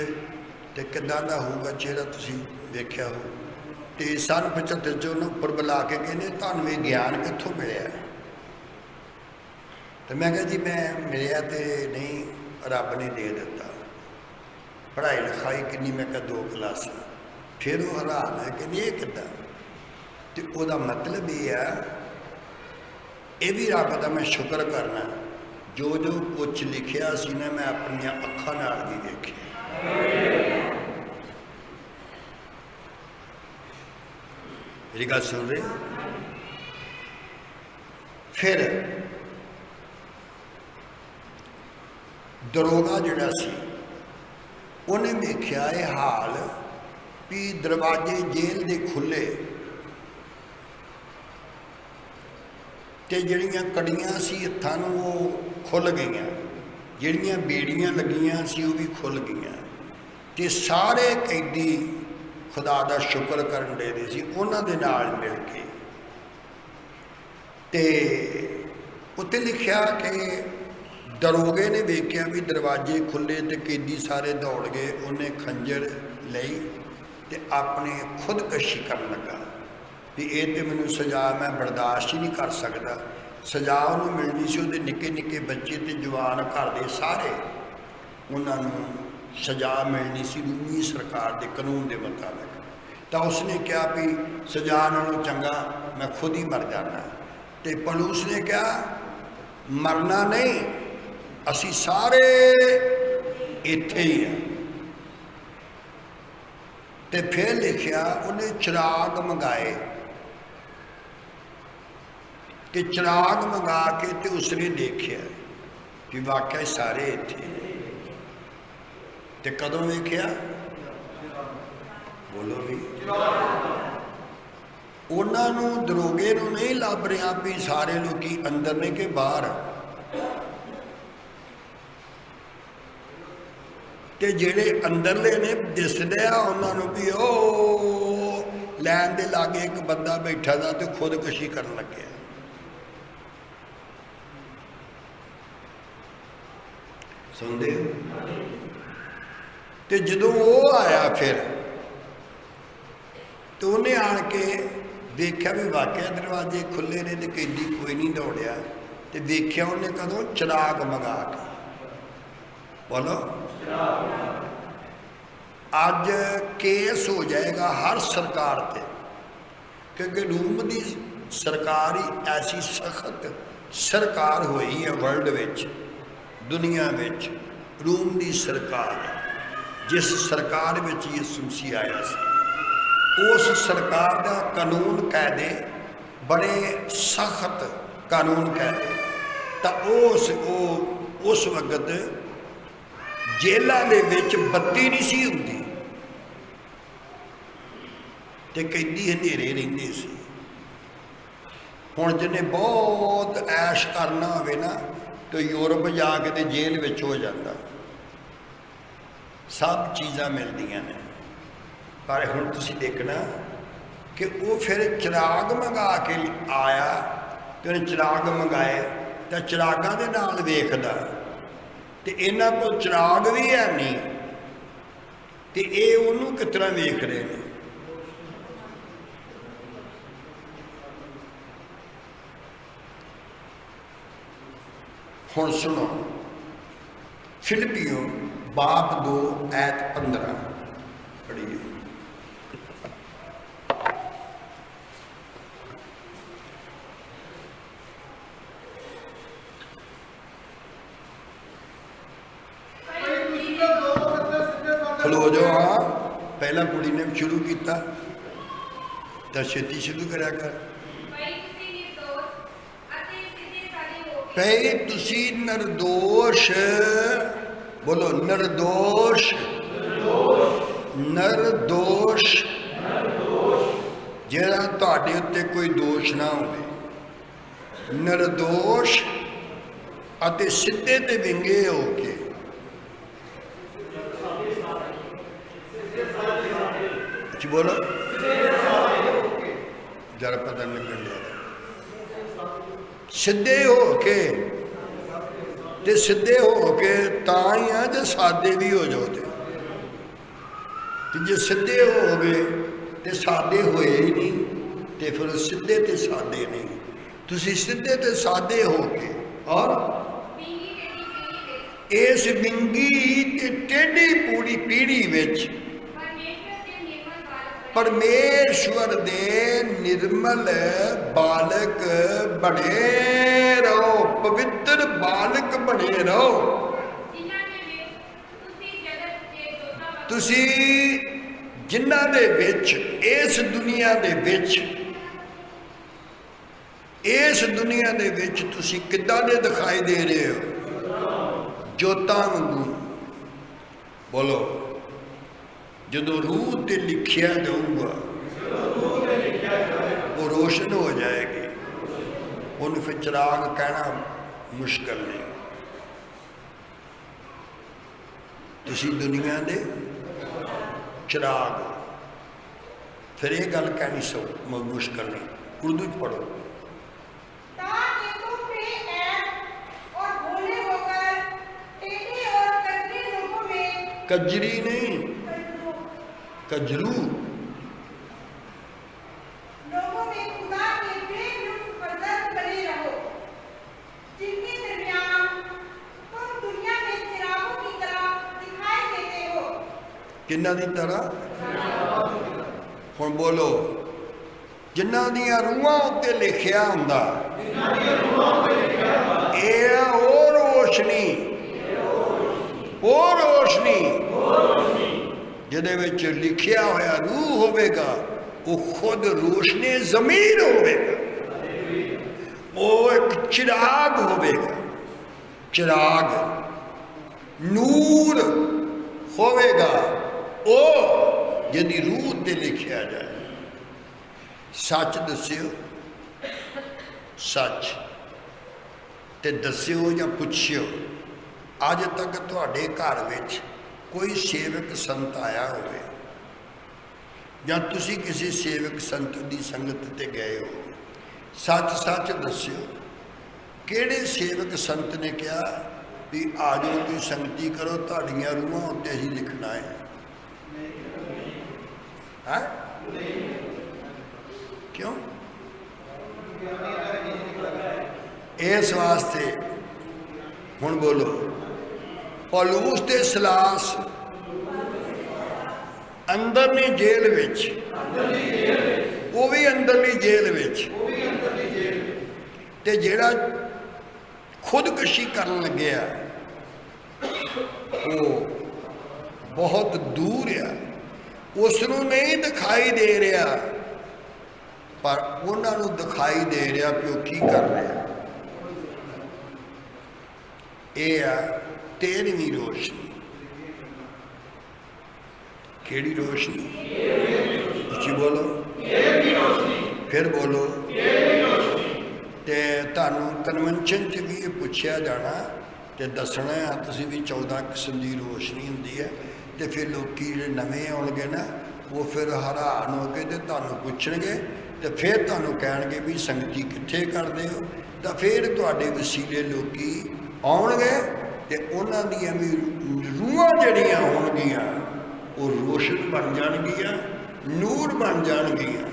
ਤੇ ਕਿੱਦਾਂ ਦਾ ਹੋਊਗਾ ਚਿਹਰਾ, ਤੁਸੀਂ ਵੇਖਿਆ ਹੋ। ਤੇ ਸੰਨ 75 'ਚ ਉਹਨੂੰ ਉੱਪਰ ਬੁਲਾ ਕੇ ਕਹਿੰਦੇ, ਤੁਹਾਨੂੰ ਇਹ ਗਿਆਨ ਕਿੱਥੋਂ ਮਿਲਿਆ? ਤੇ ਮੈਂ ਕਿਹਾ ਜੀ ਮੈਂ ਮਿਲਿਆ ਤੇ ਨਹੀਂ, ਰੱਬ ਨੇ ਦੇ ਦਿੱਤਾ। ਪੜ੍ਹਾਈ ਲਿਖਾਈ ਕਿੰਨੀ? ਮੈਂ ਕਿਹਾ 2 ਕਲਾਸਾਂ। ਫਿਰ ਉਹ ਹੈਰਾਨ ਹੈ, ਕਹਿੰਦੀ ਇਹ ਕਿੱਦਾਂ? ਤੇ ਉਹਦਾ ਮਤਲਬ ਇਹ ਆ, ਇਹ ਵੀ ਰੱਬ ਦਾ ਮੈਂ ਸ਼ੁਕਰ ਕਰਨਾ, ਜੋ ਕੁਛ ਲਿਖਿਆ ਸੀ ਨਾ, ਮੈਂ ਆਪਣੀਆਂ ਅੱਖਾਂ ਨਾਲ ਵੀ ਵੇਖਿਆ। ਮੇਰੀ ਗੱਲ ਸੁਣ ਰਹੇ? ਫਿਰ ਦਰੋਗਾ ਜਿਹੜਾ ਸੀ, ਉਹਨੇ ਵੇਖਿਆ ਇਹ ਹਾਲ ਵੀ ਦਰਵਾਜ਼ੇ ਜੇਲ੍ਹ ਦੇ ਖੁੱਲ੍ਹੇ, ਤੇ ਜਿਹੜੀਆਂ ਕੜੀਆਂ ਸੀ ਹੱਥਾਂ ਨੂੰ ਉਹ ਖੁੱਲ੍ਹ ਗਈਆਂ, ਜਿਹੜੀਆਂ ਬੇੜੀਆਂ ਲੱਗੀਆਂ ਸੀ ਉਹ ਵੀ ਖੁੱਲ੍ਹ ਗਈਆਂ। ਤੇ ਸਾਰੇ ਕੈਦੀ ਖੁਦਾ ਦਾ ਸ਼ੁਕਰ ਕਰਨ ਦੇ ਸੀ ਉਹਨਾਂ ਦੇ ਨਾਲ ਮਿਲ ਕੇ। ਤੇ ਉੱਤੇ ਲਿਖਿਆ ਕਿ ਦਰੋਗੇ ਨੇ ਵੇਖਿਆ ਵੀ ਦਰਵਾਜ਼ੇ ਖੁੱਲ੍ਹੇ ਤੇ ਕੈਦੀ ਸਾਰੇ ਦੌੜ ਗਏ। ਉਹਨੇ ਖੰਜਰ ਲਈ ਤੇ ਆਪਣੇ ਖੁਦਕਸ਼ੀ ਕਰਨ ਲੱਗਾ ਵੀ ਇਹ ਤੇ ਮੈਨੂੰ ਸਜ਼ਾ ਮੈਂ ਬਰਦਾਸ਼ਤ ਹੀ ਨਹੀਂ ਕਰ ਸਕਦਾ। ਸਜ਼ਾ ਉਹਨੂੰ ਮਿਲਣੀ ਸੀ, ਉਹਦੇ ਨਿੱਕੇ ਨਿੱਕੇ ਬੱਚੇ ਤੇ ਜਵਾਨ ਘਰ ਦੇ ਸਾਰੇ, ਉਹਨਾਂ ਨੂੰ ਸਜ਼ਾ ਮਿਲਣੀ ਸੀ ਰੂਮੀ ਸਰਕਾਰ ਦੇ ਕਾਨੂੰਨ ਦੇ ਮੁਤਾਬਕ। तो उसने कहा भी सजा नालों चंगा मैं खुद ही मर जाना। तो पलूस ने कहा मरना नहीं, असी सारे इत्थे ही हैं। तो फिर लिखिया उन्हें चिराग मंगाए, कि चिराग मंगा के तो उसने देखिया कि वाकई सारे इत्थे। तो कदों वेख्या बोलो भी, उन्होंने दरोगे नूं नहीं लभ रहा भी सारे लोग अंदर ने कि बाहर। ते जेड़े अंदरले ने दिसदे आ उन्होंने भी ओ लैन दे लागे एक बंदा बैठा था तो खुदकशी करन लगे। सुनते हो? तो जदों वो आया फिर तो उन्हें आन के देखा भी वाकई दरवाजे खुले ने, तो कैदी कोई नहीं दौड़िया। तो देखा उन्हें कदों चिराग मंगा के। बोलो अज केस हो जाएगा हर सरकार पे, क्योंकि रूम की सरकार ही ऐसी सख्त सरकार हुई है वर्ल्ड विच, दुनिया विच। रूम की सरकार, जिस सरकार विच यीशु मसीह आया सी, उस सरकार का कानून कायदे बड़े सख्त कानून कायदे। तो उस वक्त जेलों के विच बत्ती नहीं सी हुंदी ते कैदी अंधेरे रहिंदे सी। हुण जिन्हें बहुत ऐश करना होवे ना तो यूरोप जाके ते जेल विच हो जाता, सब चीज़ां मिलदियां ने। पर हुण तुसीं देखना कि वो फिर चिराग मंगा के आया, तो उन्हें चिराग मंगाए तो चिरागां दे नाल वेखदा, तो इन्हां कोल चिराग भी है नहीं, तो ये उन्होंने किस तरह वेख रहे हैं। हुण सुनो, फिलिपियों बाप 2 ऐत 15 पढ़िए। खलो जाओ। हाँ, पहला कुड़ी ने शुरू किया तो छेती शुरू करा कर। भई तुसी निर्दोष, बोलो निर्दोष, निर्दोष जेड़ा तुहाडे उत्ते कोई दोष ना होवे, निर्दोष अते सीधे ते विंगे हो के बोलो जरा पता लगन दिया। सीधे हो के ते सीधे हो के तां ही आ जे सादे भी हो जाओ। तो जे सीधे हो गए तो सादे होए ही नहीं, तो फिर सीधे ते सादे नहीं। तुसी सीधे ते सादे हो के और इस विंगी ते टेढ़ी पूरी पीढ़ी विच परमेश्वर दे निर्मल बालक बने रहो, पवित्र बालक बने रहो। तुसी जिन्हां दे विच इस दुनिया दे विच, इस दुनिया दे विच तुसी किद्दां दे दिखाई दे रहे हो? जोतां वांगू। बोलो जो रूह ते लिखिया जाऊगा वो रोशन हो जाएगी। उन्हें फिर चिराग कहना मुश्किल नहीं। तुसी दुनिया दे चिराग, फिर ये गल कहनी सौ मुश्किल नहीं। उर्दू च पढ़ो। कजरी नहीं, कजरू। लोगों में खुदा के बेलुत्फ फजल बने रहो, जिनके दरमियान तुम दुनिया में चिरागों की तरह दिखाई देते हो। किन्ना दी तरह? ਹੁਣ ਬੋਲੋ, ਜਿਨ੍ਹਾਂ ਦੀਆਂ ਰੂਹਾਂ ਉੱਤੇ ਲਿਖਿਆ ਹੁੰਦਾ ਇਹ ਆ ਉਹ ਰੋਸ਼ਨੀ, ਉਹ ਰੋਸ਼ਨੀ ਜਿਹਦੇ ਵਿੱਚ ਲਿਖਿਆ ਹੋਇਆ ਰੂਹ ਹੋਵੇਗਾ, ਉਹ ਖੁਦ ਰੋਸ਼ਨੀ ਜ਼ਮੀਰ ਹੋਵੇਗਾ। ਉਹ ਇੱਕ ਚਿਰਾਗ ਹੋਵੇਗਾ, ਚਿਰਾਗ ਨੂਰ ਹੋਵੇਗਾ, ਉਹ ਜਿਹਦੀ ਰੂਹ ਤੇ ਲਿਖਿਆ ਜਾਏ। ਸੱਚ ਦੱਸਿਓ, ਸੱਚ ਤੇ ਦੱਸਿਓ ਜਾਂ ਪੁੱਛਿਓ, ਅੱਜ ਤੱਕ ਤੁਹਾਡੇ ਘਰ ਵਿੱਚ ਕੋਈ ਸੇਵਕ ਸੰਤ ਆਇਆ ਹੋਵੇ ਜਾਂ ਤੁਸੀਂ ਕਿਸੇ ਸੇਵਕ ਸੰਤ ਦੀ ਸੰਗਤ ਤੇ ਗਏ ਹੋ, ਸੱਚ ਸੱਚ ਦੱਸਿਓ, ਕਿਹੜੇ ਸੇਵਕ ਸੰਤ ਨੇ ਕਿਹਾ ਵੀ ਆ ਜਾਓ ਤੁਸੀਂ ਸੰਗਤੀ ਕਰੋ, ਤੁਹਾਡੀਆਂ ਰੂਹਾਂ ਉੱਤੇ ਹੀ ਲਿਖਣਾ ਹੈ? ਹਾਂ ਕਿਉਂ? ਇਸ ਵਾਸਤੇ ਹੁਣ ਬੋਲੋ, ਪੌਲੂਸ ਤੇ ਸਲਾਸ ਅੰਦਰ ਨੇ ਜੇਲ੍ਹ ਵਿੱਚ, ਉਹ ਵੀ ਅੰਦਰਲੀ ਜੇਲ੍ਹ ਵਿੱਚ, ਤੇ ਜਿਹੜਾ ਖੁਦਕੁਸ਼ੀ ਕਰਨ ਲੱਗਿਆ ਉਹ ਬਹੁਤ ਦੂਰ ਆ, ਉਸ ਨੂੰ ਨਹੀਂ ਦਿਖਾਈ ਦੇ ਰਿਹਾ, ਪਰ ਉਹਨਾਂ ਨੂੰ ਦਿਖਾਈ ਦੇ ਰਿਹਾ ਕਿ ਉਹ ਕੀ ਕਰ ਰਿਹਾ। ਇਹ ਆ 13ਵੀਂ ਰੋਸ਼ਨੀ। ਕਿਹੜੀ ਰੋਸ਼ਨੀ? ਉੱਚੀ ਬੋਲੋ, ਫਿਰ ਬੋਲੋ। ਤੇ ਤੁਹਾਨੂੰ ਕਨਵੈਨਸ਼ਨ 'ਚ ਵੀ ਇਹ ਪੁੱਛਿਆ ਜਾਣਾ ਤੇ ਦੱਸਣਾ ਆ ਤੁਸੀਂ ਵੀ 14 ਕਿਸਮ ਦੀ ਰੋਸ਼ਨੀ ਹੁੰਦੀ ਹੈ। ਤੇ ਫਿਰ ਲੋਕੀ ਜਿਹੜੇ ਨਵੇਂ ਆਉਣਗੇ ਨਾ, ਉਹ ਫਿਰ ਹੈਰਾਨ ਹੋ ਕੇ ਤੇ ਤੁਹਾਨੂੰ ਪੁੱਛਣਗੇ ਤੇ ਫਿਰ ਤੁਹਾਨੂੰ ਕਹਿਣਗੇ ਵੀ ਸੰਗਤੀ ਕਿੱਥੇ ਕਰਦੇ ਹੋ। ਤਾਂ ਫਿਰ ਤੁਹਾਡੇ ਵਸੀਲੇ ਲੋਕੀ ਆਉਣਗੇ ਤੇ ਉਹਨਾਂ ਦੀਆਂ ਵੀ ਰੂਹਾਂ ਜਿਹੜੀਆਂ ਹੋਣਗੀਆਂ ਉਹ ਰੋਸ਼ਨ ਬਣ ਜਾਣਗੀਆਂ, ਨੂਰ ਬਣ ਜਾਣਗੀਆਂ।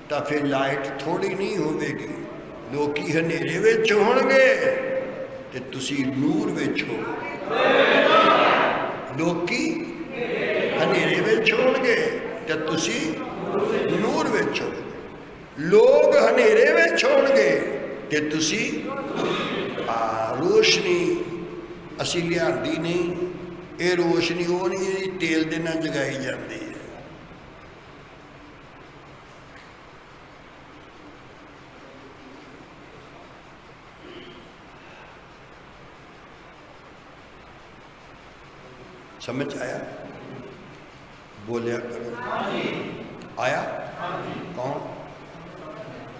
ਤਾਂ ਫਿਰ ਲਾਈਟ ਥੋੜੀ ਨਹੀਂ ਹੋਵੇਗੀ, ਲੋਕੀ ਹਨੇਰੇ ਵਿੱਚ ਹੋਣਗੇ ਤੇ ਤੁਸੀਂ ਨੂਰ ਵਿੱਚ ਹੋ। ਲੋਕੀ ਹਨੇਰੇ ਵਿੱਚ ਹੋਣਗੇ ਤੇ ਤੁਸੀਂ ਨੂਰ ਵਿੱਚ ਹੋ। ਲੋਕ ਹਨੇਰੇ ਵਿੱਚ ਹੋਣਗੇ ਤੇ ਤੁਸੀਂ ਰੋਸ਼ਨੀ ਅਸੀਂ ਲਿਆਂਦੀ ਨਹੀਂ। ਇਹ ਰੋਸ਼ਨੀ ਉਹ ਨਹੀਂ ਜਿਹੜੀ ਤੇਲ ਦੇ ਨਾਲ ਜਗਾਈ ਜਾਂਦੀ ਹੈ। समझ आया? बोलिया करो। आया? कौन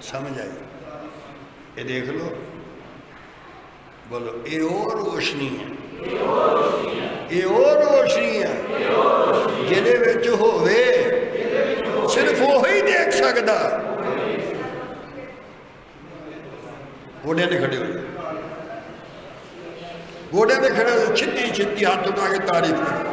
समझ आई? ये देख लो, बोलो ये और रोशनी है, ये और रोशनी है जिहदे विच होवे सिर्फ वही देख सकदा। गोडे ने खड़े हो, गोडे ने खड़े हो, छिती छिती हाथ उठा के तारीफ करो।